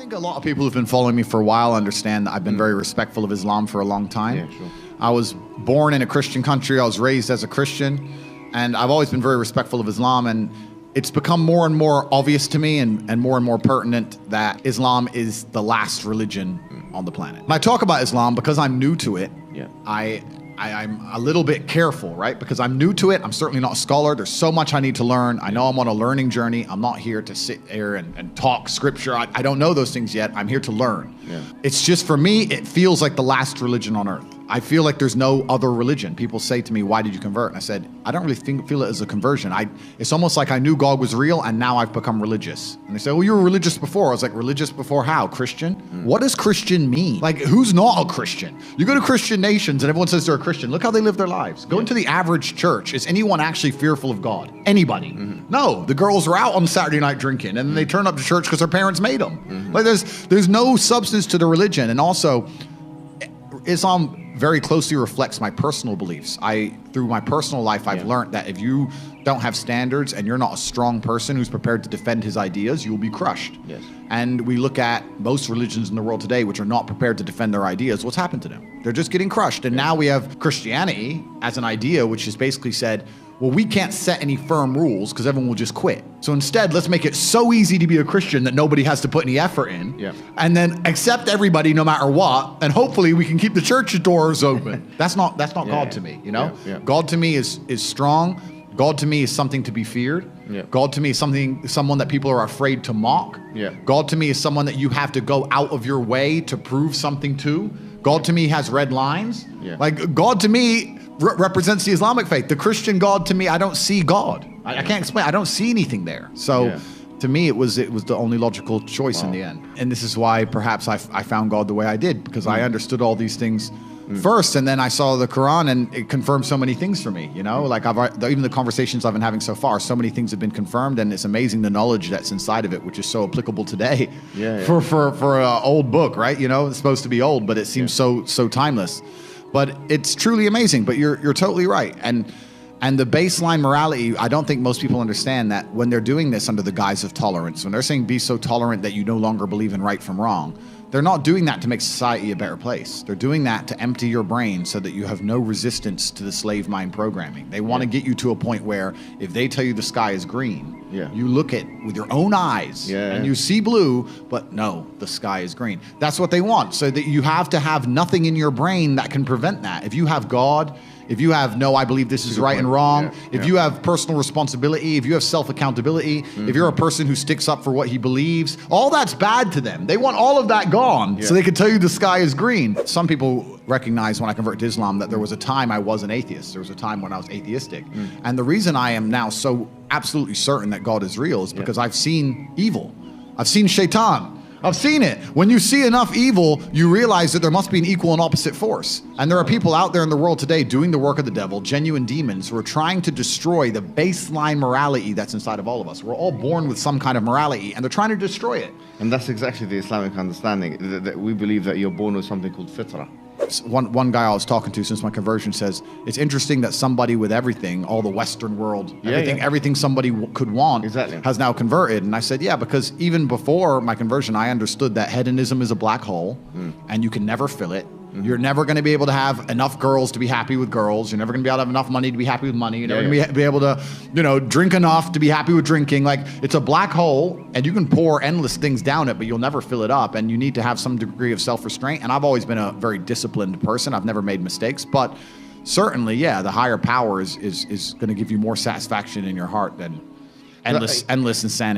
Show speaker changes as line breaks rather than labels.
think a lot of people who've been following me for a while understand that I've been very respectful of Islam for a long time.
Yeah, sure.
I was born in a Christian country. I was raised as a Christian, and I've always been very respectful of Islam. And it's become more and more obvious to me and more pertinent that Islam is the last religion on the planet. When I talk about Islam, because I'm new to it, I'm a little bit careful, right? Because I'm new to it. I'm certainly not a scholar. There's so much I need to learn. I know I'm on a learning journey. I'm not here to sit here and talk scripture. I don't know those things yet. I'm here to learn.
Yeah.
It's just, for me, it feels like the last religion on earth. I feel like there's no other religion. People say to me, why did you convert? And I said, I don't really feel it as a conversion. It's almost like I knew God was real and now I've become religious. And they say, well, you were religious before. I was like, religious before how? Christian? What does Christian mean? Like, who's not a Christian? You go to Christian nations and everyone says they're a Christian. Look how they live their lives. Go into the average church. Is anyone actually fearful of God? Anybody? No, the girls are out on Saturday night drinking and then they turn up to church because their parents made them. Like, there's no substance to the religion. And also, Islam very closely reflects my personal beliefs. Through my personal life, I've learned that if you don't have standards and you're not a strong person who's prepared to defend his ideas, you will be crushed.
Yes.
And we look at most religions in the world today which are not prepared to defend their ideas. What's happened to them? They're just getting crushed. And now we have Christianity as an idea which has basically said, well, we can't set any firm rules because everyone will just quit. So instead, let's make it so easy to be a Christian that nobody has to put any effort in.
Yeah.
And then accept everybody no matter what. And hopefully we can keep the church doors open. That's not God to me, you know?
Yeah.
God to me is strong. God to me is something to be feared.
Yeah.
God to me is someone that people are afraid to mock.
Yeah.
God to me is someone that you have to go out of your way to prove something to. God to me has red lines.
Yeah.
Like, God to me represents the Islamic faith. The Christian God to me, I don't see God. I can't explain. I don't see anything there. So to me, it was the only logical choice in the end. And this is why perhaps I found God the way I did, because I understood all these things first, and then I saw the Quran and it confirmed so many things for me, you know? Like, even the conversations I've been having so far, so many things have been confirmed, and it's amazing the knowledge that's inside of it, which is so applicable today for an old book, right? You know, it's supposed to be old, but it seems so timeless. But it's truly amazing. But you're totally right. And the baseline morality, I don't think most people understand that when they're doing this under the guise of tolerance, when they're saying be so tolerant that you no longer believe in right from wrong, they're not doing that to make society a better place. They're doing that to empty your brain so that you have no resistance to the slave mind programming. They want to get you to a point where if they tell you the sky is green, you look at it with your own eyes and you see blue, but no, the sky is green. That's what they want, so that you have to have nothing in your brain that can prevent that. If you have God, if you have, no, I believe this is right and wrong, if you have personal responsibility, if you have self-accountability, if you're a person who sticks up for what he believes, all that's bad to them. They want all of that gone so they can tell you the sky is green. Some people recognize when I converted to Islam that there was a time I was an atheist. There was a time when I was atheistic. And the reason I am now so absolutely certain that God is real is because I've seen evil. I've seen shaitan. I've seen it. When you see enough evil, you realize that there must be an equal and opposite force. And there are people out there in the world today doing the work of the devil, genuine demons, who are trying to destroy the baseline morality that's inside of all of us. We're all born with some kind of morality, and they're trying to destroy it.
And that's exactly the Islamic understanding, that we believe that you're born with something called fitrah.
One guy I was talking to since my conversion says, it's interesting that somebody with everything, all the Western world, everything somebody could want has now converted. And I said, yeah, because even before my conversion, I understood that hedonism is a black hole and you can never fill it. You're never going to be able to have enough girls to be happy with girls. You're never going to be able to have enough money to be happy with money. You're never going to be able to, drink enough to be happy with drinking. Like, it's a black hole, and you can pour endless things down it, but you'll never fill it up. And you need to have some degree of self-restraint. And I've always been a very disciplined person. I've never made mistakes, but certainly, the higher power is going to give you more satisfaction in your heart than endless insanity.